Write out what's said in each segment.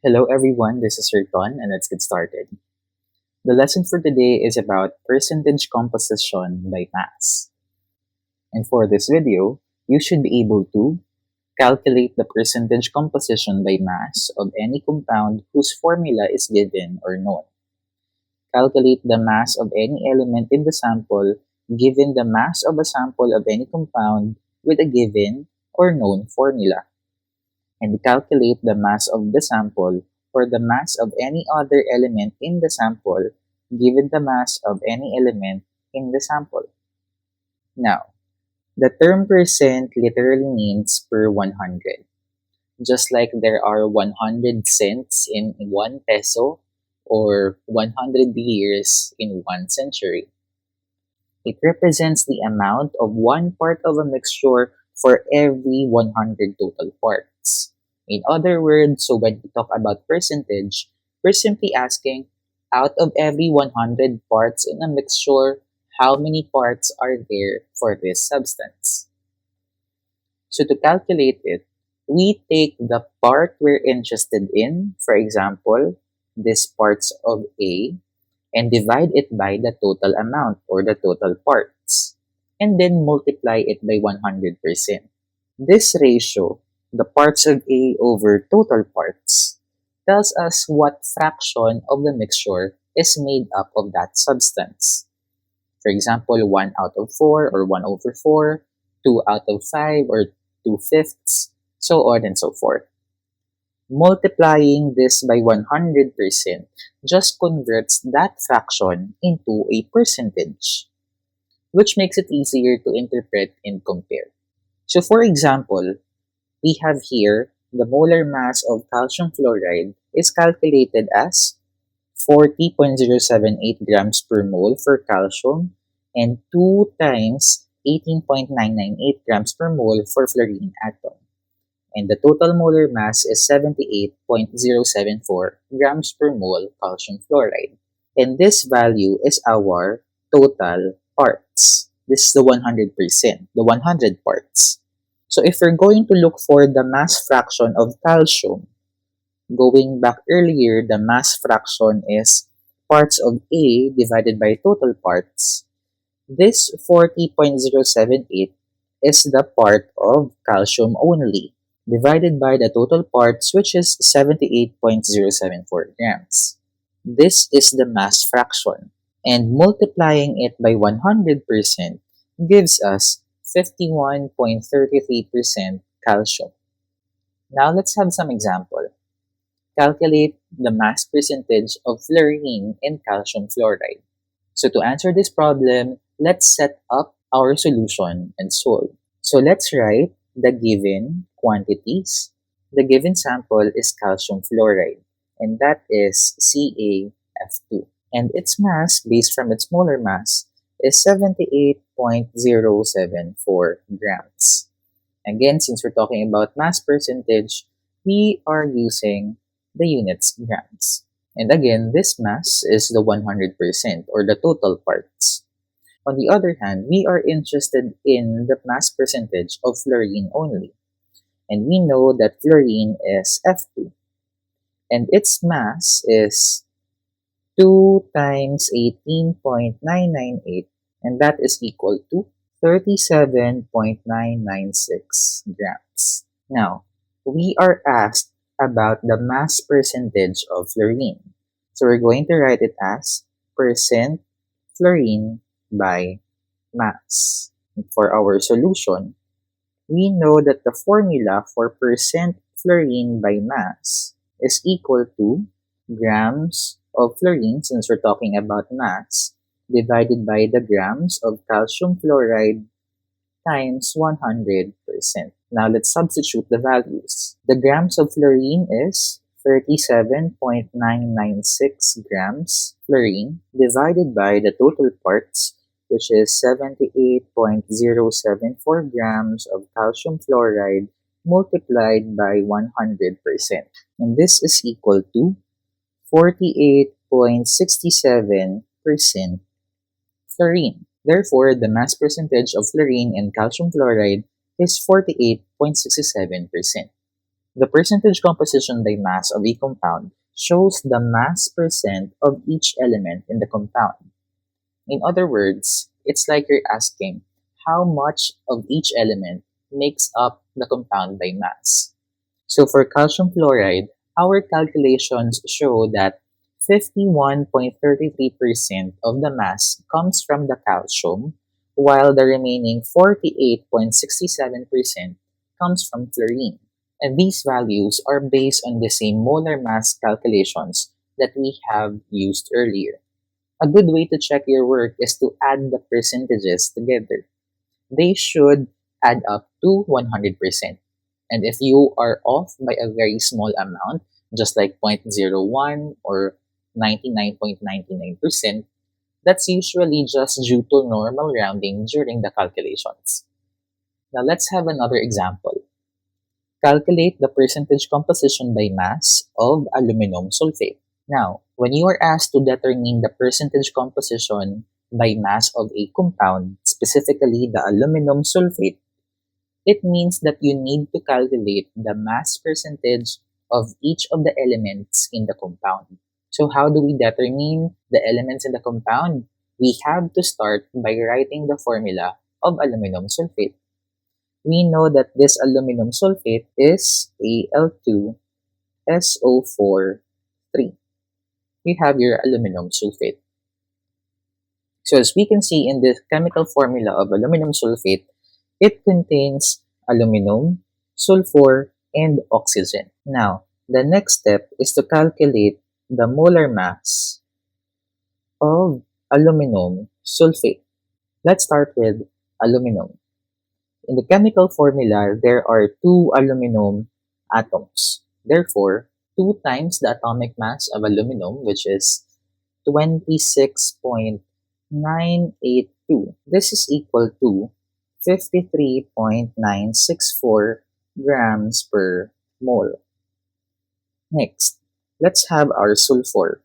Hello everyone, this is Ton and let's get started. The lesson for today is about percentage composition by mass. And for this video, you should be able to calculate the percentage composition by mass of any compound whose formula is given or known. Calculate the mass of any element in the sample given the mass of a sample of any compound with a given or known formula. And calculate the mass of the sample or the mass of any other element in the sample given the mass of any element in the sample. Now, the term percent literally means per 100. Just like there are 100 cents in 1 peso or 100 years in 1 century. It represents the amount of one part of a mixture for every 100 total parts. In other words, so when we talk about percentage, we're simply asking, out of every 100 parts in a mixture, how many parts are there for this substance? So to calculate it, we take the part we're interested in, for example, this parts of A, and divide it by the total amount or the total parts, and then multiply it by 100%. This ratio, the parts of A over total parts, tells us what fraction of the mixture is made up of that substance. For example, 1 out of 4 or 1 over 4, 2 out of 5 or 2/5, so on and so forth. Multiplying this by 100% just converts that fraction into a percentage, which makes it easier to interpret and compare. So for example, we have here the molar mass of calcium fluoride is calculated as 40.078 grams per mole for calcium and 2 times 18.998 grams per mole for fluorine atom. And the total molar mass is 78.074 grams per mole calcium fluoride. And this value is our total parts. This is the 100%, the 100 parts. So if we're going to look for the mass fraction of calcium, going back earlier, the mass fraction is parts of A divided by total parts. This 40.078 is the part of calcium only, divided by the total parts, which is 78.074 grams. This is the mass fraction, and multiplying it by 100% gives us 51.33% calcium. Now let's have some example. Calculate the mass percentage of fluorine in calcium fluoride. So to answer this problem, let's set up our solution and solve. So let's write the given quantities. The given sample is calcium fluoride, and that is CaF2. And its mass, based from its molar mass, is 78.074 grams. Again, since we're talking about mass percentage, we are using the units grams. And again, this mass is the 100% or the total parts. On the other hand, we are interested in the mass percentage of fluorine only. And we know that fluorine is F2. And its mass is 2 times 18.998, and that is equal to 37.996 grams. Now, we are asked about the mass percentage of fluorine. So we're going to write it as percent fluorine by mass. For our solution, we know that the formula for percent fluorine by mass is equal to grams of fluorine, since we're talking about mass, divided by the grams of calcium fluoride times 100%. Now let's substitute the values. The grams of fluorine is 37.996 grams fluorine divided by the total parts, which is 78.074 grams of calcium fluoride multiplied by 100%. And this is equal to 48.67% fluorine. Therefore, the mass percentage of fluorine and calcium fluoride is 48.67%. The percentage composition by mass of a compound shows the mass percent of each element in the compound. In other words, it's like you're asking how much of each element makes up the compound by mass. So for calcium fluoride, our calculations show that 51.33% of the mass comes from the calcium, while the remaining 48.67% comes from fluorine. And these values are based on the same molar mass calculations that we have used earlier. A good way to check your work is to add the percentages together. They should add up to 100%. And if you are off by a very small amount, just like 0.01 or 99.99%, that's usually just due to normal rounding during the calculations. Now let's have another example. Calculate the percentage composition by mass of aluminum sulfate. Now, when you are asked to determine the percentage composition by mass of a compound, specifically the aluminum sulfate, it means that you need to calculate the mass percentage of each of the elements in the compound. So how do we determine the elements in the compound? We have to start by writing the formula of aluminum sulfate. We know that this aluminum sulfate is Al2SO4 3. You have your aluminum sulfate. So as we can see in the chemical formula of aluminum sulfate, it contains aluminum, sulfur, and oxygen. Now, the next step is to calculate the molar mass of aluminum sulfate. Let's start with aluminum. In the chemical formula, there are two aluminum atoms. Therefore, 2 times the atomic mass of aluminum, which is 26.982. This is equal to 53.964 grams per mole. Next, let's have our sulfur.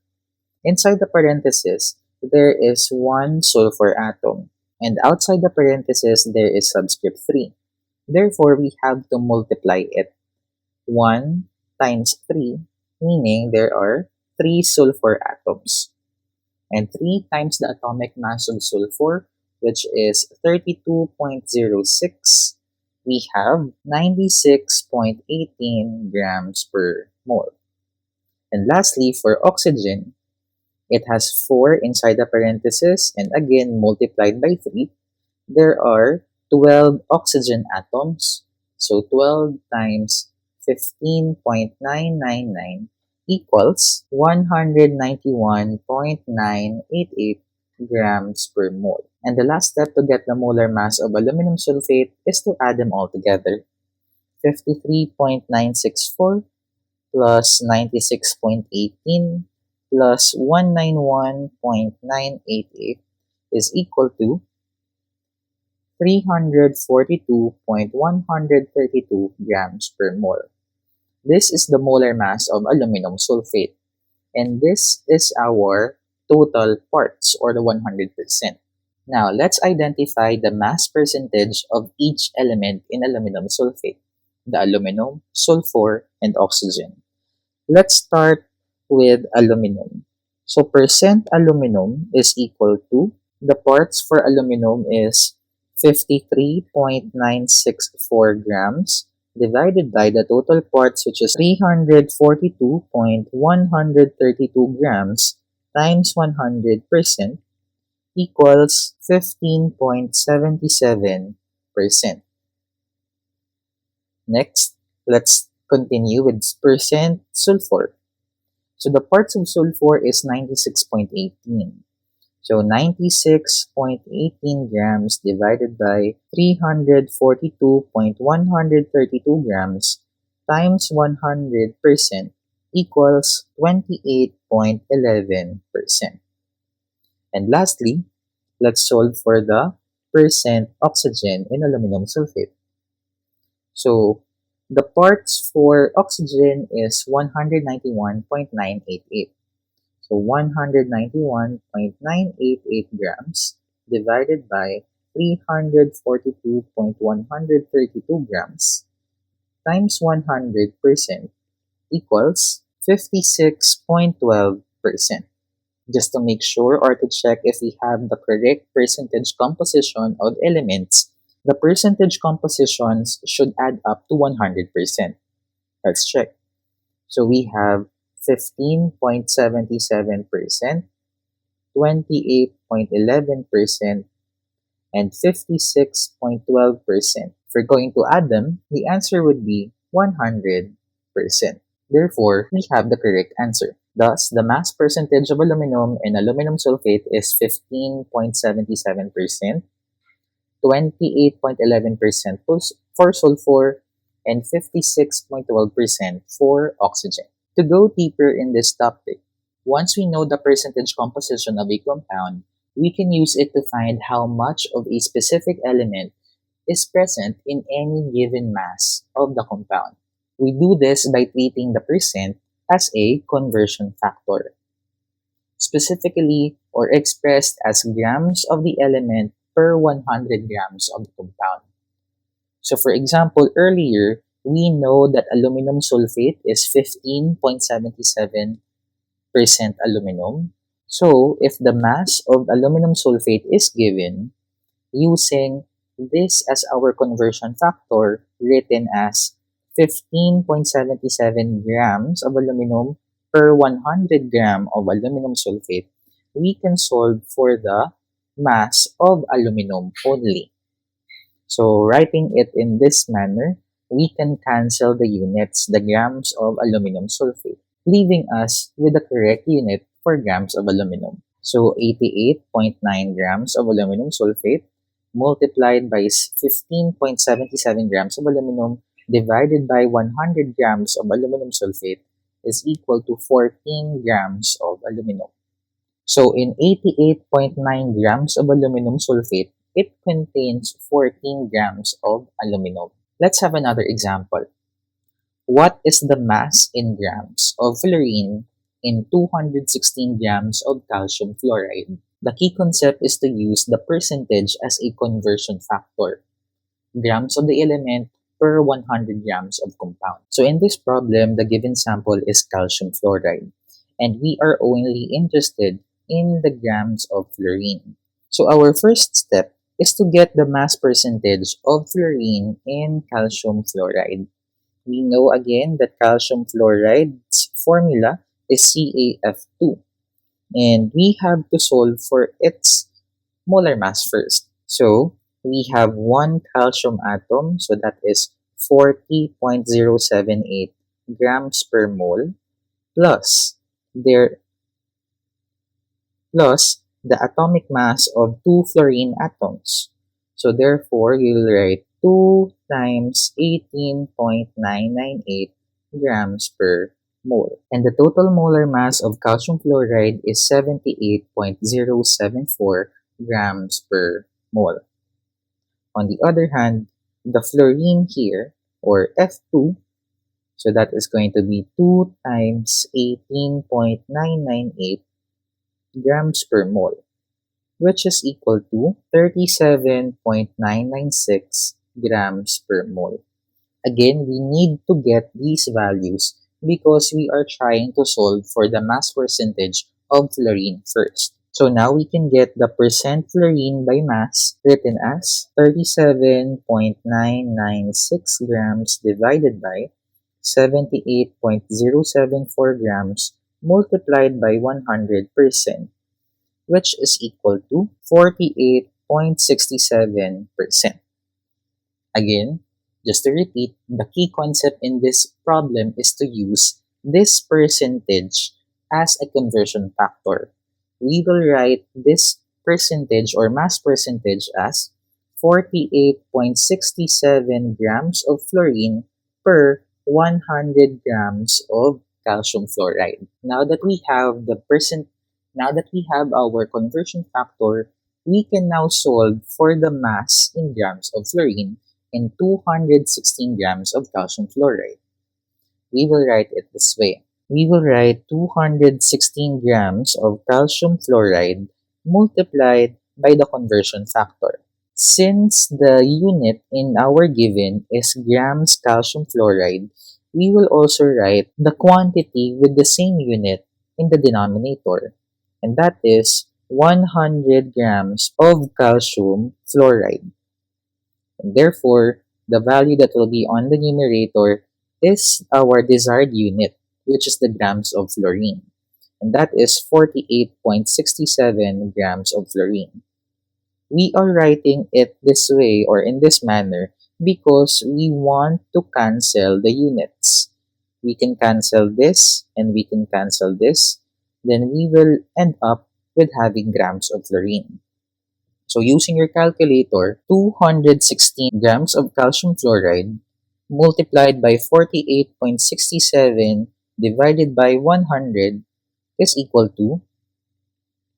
Inside the parenthesis, there is one sulfur atom, and outside the parenthesis, there is subscript 3. Therefore, we have to multiply it. 1 times 3, meaning there are 3 sulfur atoms. And 3 times the atomic mass of sulfur, which is 32.06, we have 96.18 grams per mole. And lastly, for oxygen, it has 4 inside the parenthesis and again multiplied by 3. There are 12 oxygen atoms. So 12 times 15.999 equals 191.988 grams per mole. And the last step to get the molar mass of aluminum sulfate is to add them all together. 53.964 plus 96.18 plus 191.988 is equal to 342.132 grams per mole. This is the molar mass of aluminum sulfate, and this is our total parts, or the 100%. Now, let's identify the mass percentage of each element in aluminum sulfate: the aluminum, sulfur, and oxygen. Let's start with aluminum. So, percent aluminum is equal to, the parts for aluminum is 53.964 grams divided by the total parts, which is 342.132 grams times 100% equals 15.77%. Next, let's continue with percent sulfur. So the parts of sulfur is 96.18. So 96.18 grams divided by 342.132 grams times 100% equals 28.11%. And lastly, let's solve for the percent oxygen in aluminum sulfate. So the parts for oxygen is 191.988. So 191.988 grams divided by 342.132 grams times 100% equals 56.12%. Just to make sure or to check if we have the correct percentage composition of elements, the percentage compositions should add up to 100%. Let's check. So we have 15.77%, 28.11%, and 56.12%. If we're going to add them, the answer would be 100%. Therefore, we have the correct answer. Thus, the mass percentage of aluminum in aluminum sulfate is 15.77%, 28.11% for sulfur, and 56.12% for oxygen. To go deeper in this topic, once we know the percentage composition of a compound, we can use it to find how much of a specific element is present in any given mass of the compound. We do this by treating the percent as a conversion factor, specifically or expressed as grams of the element per 100 grams of the compound. So for example, earlier, we know that aluminum sulfate is 15.77% aluminum. So if the mass of aluminum sulfate is given, using this as our conversion factor written as 15.77 grams of aluminum per 100 gram of aluminum sulfate, we can solve for the mass of aluminum only. So writing it in this manner, we can cancel the units, the grams of aluminum sulfate, leaving us with the correct unit for grams of aluminum. So 88.9 grams of aluminum sulfate multiplied by 15.77 grams of aluminum divided by 100 grams of aluminum sulfate is equal to 14 grams of aluminum. So in 88.9 grams of aluminum sulfate, it contains 14 grams of aluminum. Let's have another example. What is the mass in grams of fluorine in 216 grams of calcium fluoride? The key concept is to use the percentage as a conversion factor. Grams of the element per 100 grams of compound. So in this problem, the given sample is calcium fluoride, and we are only interested in the grams of fluorine. So our first step is to get the mass percentage of fluorine in calcium fluoride. We know again that calcium fluoride's formula is CaF2, and we have to solve for its molar mass first. So we have one calcium atom, so that is 40.078 grams per mole, plus the atomic mass of two fluorine atoms. So therefore, you'll write 2 times 18.998 grams per mole. And the total molar mass of calcium fluoride is 78.074 grams per mole. On the other hand, the fluorine here, or F2, so that is going to be 2 times 18.998 grams per mole, which is equal to 37.996 grams per mole. Again, we need to get these values because we are trying to solve for the mass percentage of fluorine first. So now we can get the percent fluorine by mass written as 37.996 grams divided by 78.074 grams multiplied by 100%, which is equal to 48.67%. Again, just to repeat, the key concept in this problem is to use this percentage as a conversion factor. We will write this percentage or mass percentage as 48.67 grams of fluorine per 100 grams of calcium fluoride. Now that we have our conversion factor, we can now solve for the mass in grams of fluorine in 216 grams of calcium fluoride. We will write it this way. We will write 216 grams of calcium fluoride multiplied by the conversion factor. Since the unit in our given is grams calcium fluoride, we will also write the quantity with the same unit in the denominator, and that is 100 grams of calcium fluoride. And therefore, the value that will be on the numerator is our desired unit, which is the grams of fluorine, and that is 48.67 grams of fluorine. We are writing it this way or in this manner because we want to cancel the units. We can cancel this and we can cancel this. Then we will end up with having grams of fluorine. So using your calculator, 216 grams of calcium fluoride multiplied by 48.67 divided by 100 is equal to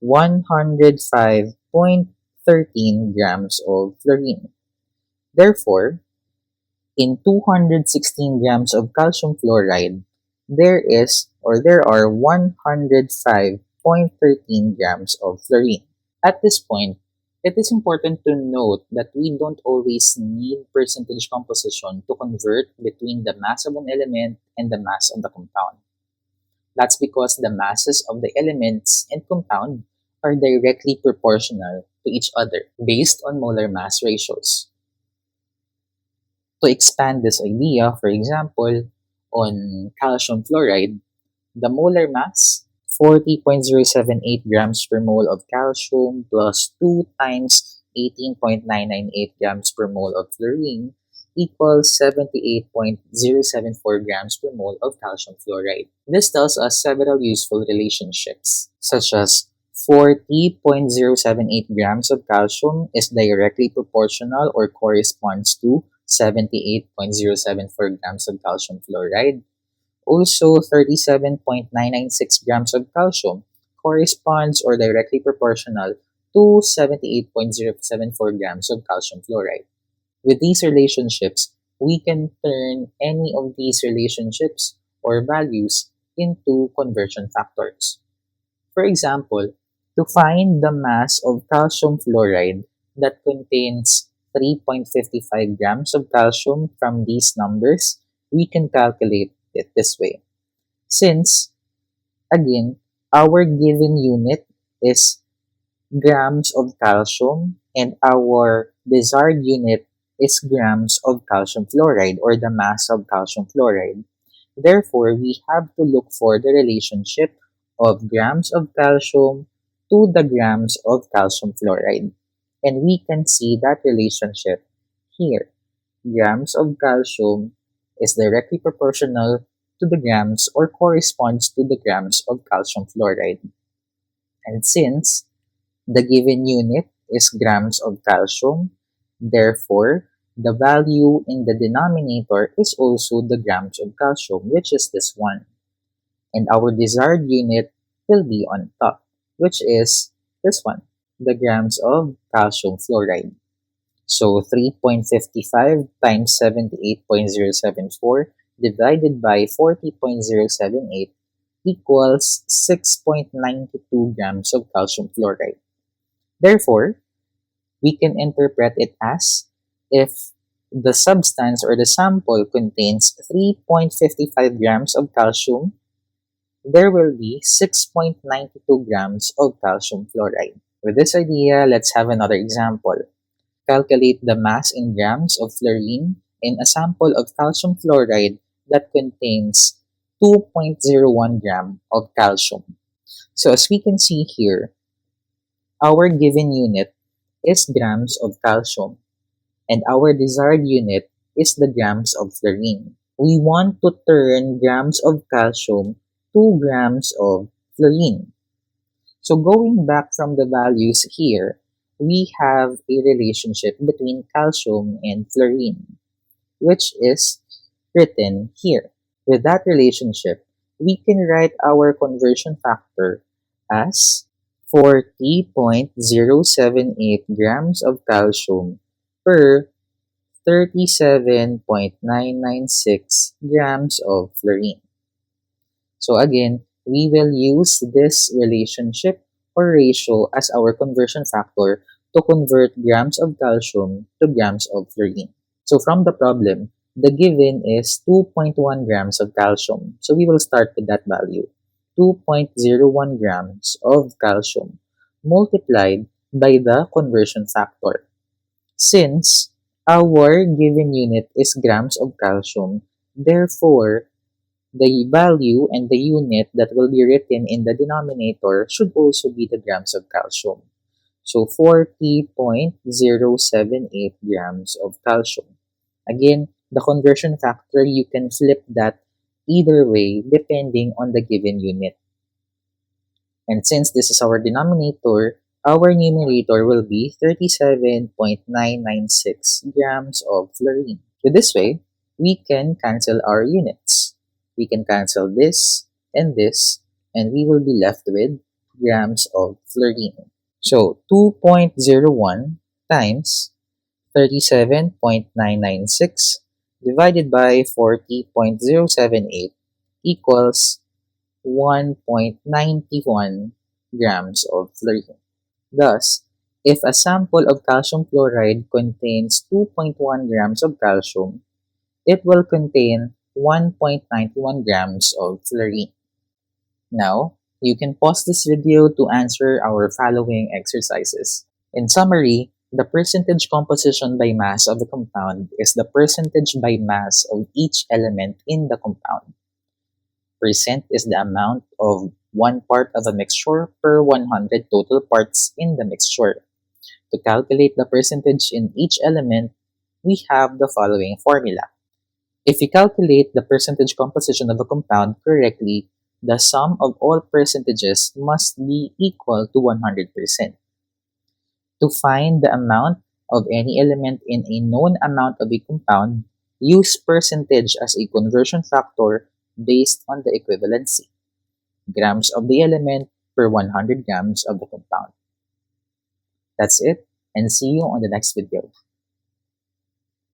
105.13 grams of fluorine. Therefore, in 216 grams of calcium fluoride, there are 105.13 grams of fluorine. At this point, it is important to note that we don't always need percentage composition to convert between the mass of an element and the mass of the compound. That's because the masses of the elements and compound are directly proportional to each other based on molar mass ratios. To expand this idea, for example, on calcium fluoride, the molar mass 40.078 grams per mole of calcium plus 2 times 18.998 grams per mole of fluorine equals 78.074 grams per mole of calcium fluoride. This tells us several useful relationships, such as 40.078 grams of calcium is directly proportional or corresponds to 78.074 grams of calcium fluoride. Also, 37.996 grams of calcium corresponds or directly proportional to 78.074 grams of calcium fluoride. With these relationships, we can turn any of these relationships or values into conversion factors. For example, to find the mass of calcium fluoride that contains 3.55 grams of calcium from these numbers, we can calculate it this way. Since, again, our given unit is grams of calcium and our desired unit is grams of calcium fluoride or the mass of calcium fluoride. Therefore, we have to look for the relationship of grams of calcium to the grams of calcium fluoride. And we can see that relationship here. Grams of calcium is directly proportional to the grams or corresponds to the grams of calcium fluoride. And since the given unit is grams of calcium, therefore, the value in the denominator is also the grams of calcium, which is this one. And our desired unit will be on top, which is this one, the grams of calcium fluoride. So 3.55 times 78.074 divided by 40.078 equals 6.92 grams of calcium fluoride. Therefore, we can interpret it as if the substance or the sample contains 3.55 grams of calcium, there will be 6.92 grams of calcium fluoride. With this idea, let's have another example. Calculate the mass in grams of fluorine in a sample of calcium fluoride that contains 2.01 gram of calcium. So as we can see here, our given unit is grams of calcium and our desired unit is the grams of fluorine. We want to turn grams of calcium to grams of fluorine. So going back from the values here, we have a relationship between calcium and fluorine, which is written here. With that relationship, we can write our conversion factor as 40.078 grams of calcium per 37.996 grams of fluorine. So again, we will use this relationship or ratio as our conversion factor to convert grams of calcium to grams of fluorine. So from the problem, the given is 2.1 grams of calcium. So we will start with that value. 2.01 grams of calcium multiplied by the conversion factor. Since our given unit is grams of calcium, therefore, the value and the unit that will be written in the denominator should also be the grams of calcium. So 40.078 grams of calcium. Again, the conversion factor, you can flip that either way depending on the given unit. And since this is our denominator, our numerator will be 37.996 grams of fluorine. So this way, we can cancel our units. We can cancel this, and we will be left with grams of fluorine. So 2.01 times 37.996 divided by 40.078 equals 1.91 grams of fluorine. Thus, if a sample of calcium chloride contains 2.1 grams of calcium, it will contain 1.91 grams of fluorine. Now, you can pause this video to answer our following exercises. In summary, the percentage composition by mass of the compound is the percentage by mass of each element in the compound. Percent is the amount of 1 part of a mixture per 100 total parts in the mixture. To calculate the percentage in each element, we have the following formula. If you calculate the percentage composition of a compound correctly, the sum of all percentages must be equal to 100%. To find the amount of any element in a known amount of a compound, use percentage as a conversion factor based on the equivalency. Grams of the element per 100 grams of the compound. That's it, and see you on the next video.